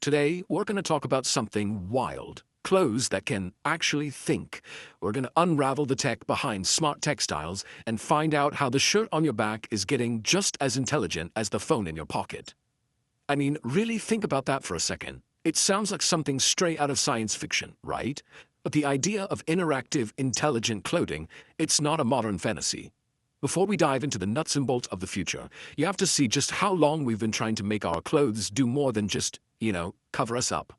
Today, we're going to talk about something wild. Clothes that can actually think. We're going to unravel the tech behind smart textiles and find out how the shirt on your back is getting just as intelligent as the phone in your pocket. I mean, really think about that for a second. It sounds like something straight out of science fiction, right? But the idea of interactive, intelligent clothing, it's not a modern fantasy. Before we dive into the nuts and bolts of the future, you have to see just how long we've been trying to make our clothes do more than just, cover us up.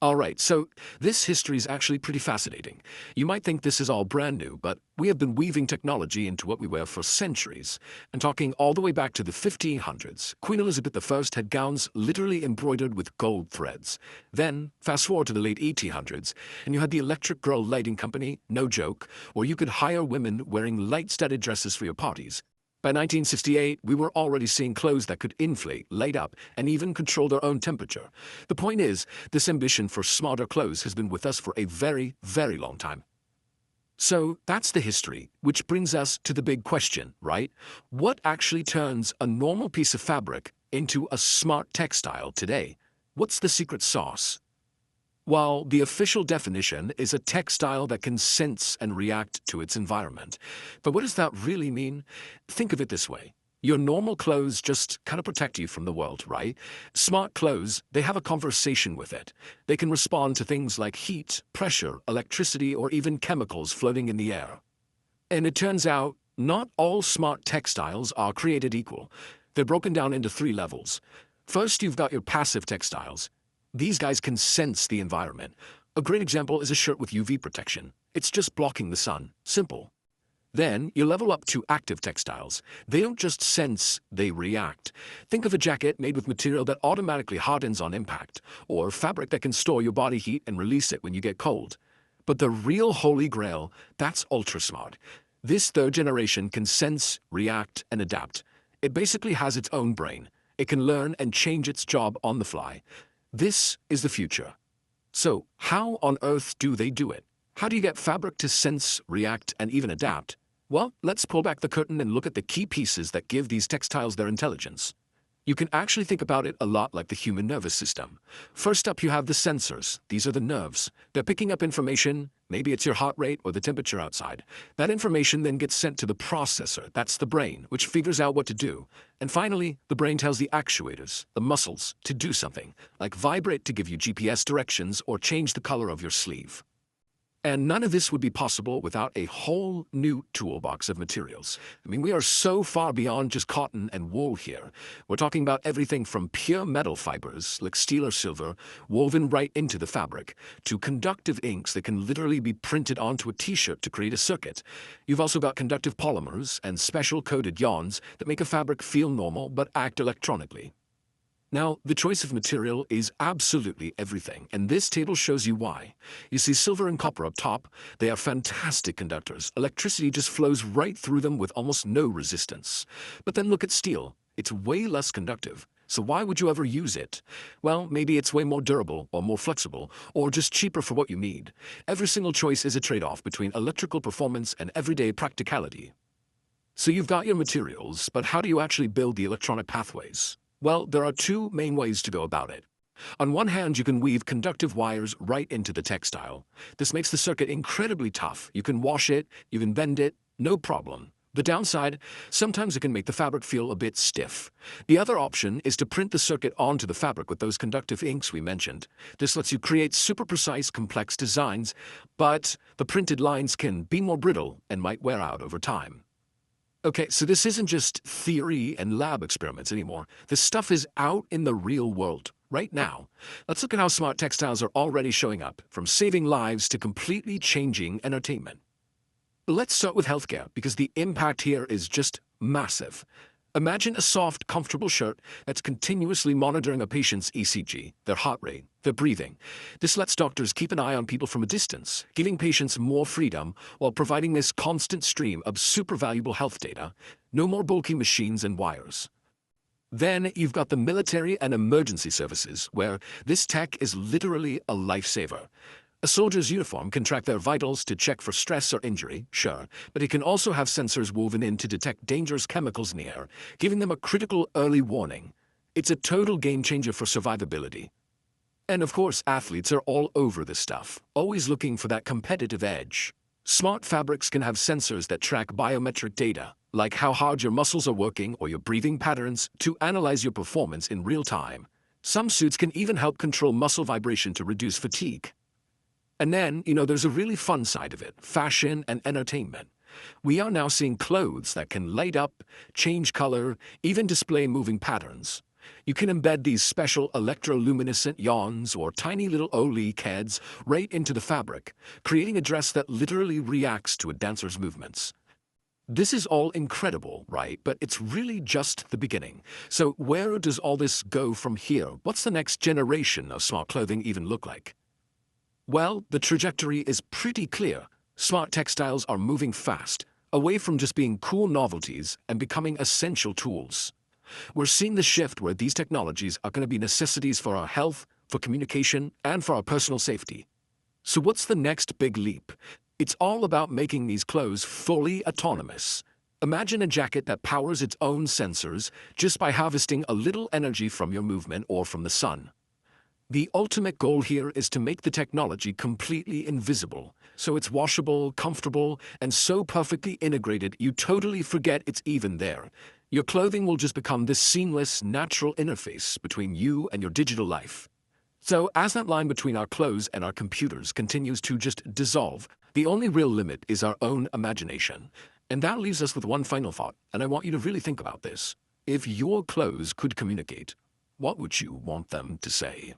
Alright, so this history is actually pretty fascinating. You might think this is all brand new, but we have been weaving technology into what we wear for centuries. And talking all the way back to the 1500s, Queen Elizabeth I had gowns literally embroidered with gold threads. Then, fast forward to the late 1800s, and you had the Electric Girl Lighting Company, no joke, where you could hire women wearing light-studded dresses for your parties. By 1968, we were already seeing clothes that could inflate, light up, and even control their own temperature. The point is, this ambition for smarter clothes has been with us for a very, very long time. So that's the history, which brings us to the big question, right? What actually turns a normal piece of fabric into a smart textile today? What's the secret sauce? While the official definition is a textile that can sense and react to its environment. But what does that really mean? Think of it this way. Your normal clothes just kind of protect you from the world, right? Smart clothes, they have a conversation with it. They can respond to things like heat, pressure, electricity, or even chemicals floating in the air. And it turns out, not all smart textiles are created equal. They're broken down into three levels. First, you've got your passive textiles. These guys can sense the environment. A great example is a shirt with UV protection. It's just blocking the sun. Simple. Then you level up to active textiles. They don't just sense, they react. Think of a jacket made with material that automatically hardens on impact, or fabric that can store your body heat and release it when you get cold. But the real holy grail, that's ultra smart. This third generation can sense, react, and adapt. It basically has its own brain. It can learn and change its job on the fly. This is the future. So, how on earth do they do it? How do you get fabric to sense, react, and even adapt? Well, let's pull back the curtain and look at the key pieces that give these textiles their intelligence. You can actually think about it a lot like the human nervous system. First up, you have the sensors. These are the nerves. They're picking up information. Maybe it's your heart rate or the temperature outside. That information then gets sent to the processor. That's the brain, which figures out what to do. And finally, the brain tells the actuators, the muscles, to do something, like vibrate to give you GPS directions or change the color of your sleeve. And none of this would be possible without a whole new toolbox of materials. I mean, we are so far beyond just cotton and wool here. We're talking about everything from pure metal fibers, like steel or silver, woven right into the fabric, to conductive inks that can literally be printed onto a t-shirt to create a circuit. You've also got conductive polymers and special coated yarns that make a fabric feel normal but act electronically. Now, the choice of material is absolutely everything, and this table shows you why. You see silver and copper up top, they are fantastic conductors. Electricity just flows right through them with almost no resistance. But then look at steel. It's way less conductive. So why would you ever use it? Well, maybe it's way more durable, or more flexible, or just cheaper for what you need. Every single choice is a trade-off between electrical performance and everyday practicality. So you've got your materials, but how do you actually build the electronic pathways? Well, there are two main ways to go about it. On one hand, you can weave conductive wires right into the textile. This makes the circuit incredibly tough. You can wash it, you can bend it, no problem. The downside, sometimes it can make the fabric feel a bit stiff. The other option is to print the circuit onto the fabric with those conductive inks we mentioned. This lets you create super precise, complex designs, but the printed lines can be more brittle and might wear out over time. Okay, so this isn't just theory and lab experiments anymore. This stuff is out in the real world, right now. Let's look at how smart textiles are already showing up, from saving lives to completely changing entertainment. Let's start with healthcare, because the impact here is just massive. Imagine a soft, comfortable shirt that's continuously monitoring a patient's ECG, their heart rate, their breathing. This lets doctors keep an eye on people from a distance, giving patients more freedom while providing this constant stream of super valuable health data. No more bulky machines and wires. Then you've got the military and emergency services, where this tech is literally a lifesaver. A soldier's uniform can track their vitals to check for stress or injury, sure, but it can also have sensors woven in to detect dangerous chemicals in the air, giving them a critical early warning. It's a total game changer for survivability. And of course, athletes are all over this stuff, always looking for that competitive edge. Smart fabrics can have sensors that track biometric data, like how hard your muscles are working or your breathing patterns, to analyze your performance in real time. Some suits can even help control muscle vibration to reduce fatigue. And then, there's a really fun side of it, fashion and entertainment. We are now seeing clothes that can light up, change color, even display moving patterns. You can embed these special electroluminescent yarns or tiny little oleek heads right into the fabric, creating a dress that literally reacts to a dancer's movements. This is all incredible, right? But it's really just the beginning. So where does all this go from here? What's the next generation of smart clothing even look like? Well, the trajectory is pretty clear. Smart textiles are moving fast, away from just being cool novelties and becoming essential tools. We're seeing the shift where these technologies are going to be necessities for our health, for communication, and for our personal safety. So what's the next big leap? It's all about making these clothes fully autonomous. Imagine a jacket that powers its own sensors just by harvesting a little energy from your movement or from the sun. The ultimate goal here is to make the technology completely invisible, so it's washable, comfortable, and so perfectly integrated you totally forget it's even there. Your clothing will just become this seamless, natural interface between you and your digital life. So as that line between our clothes and our computers continues to just dissolve, the only real limit is our own imagination. And that leaves us with one final thought, and I want you to really think about this. If your clothes could communicate, what would you want them to say?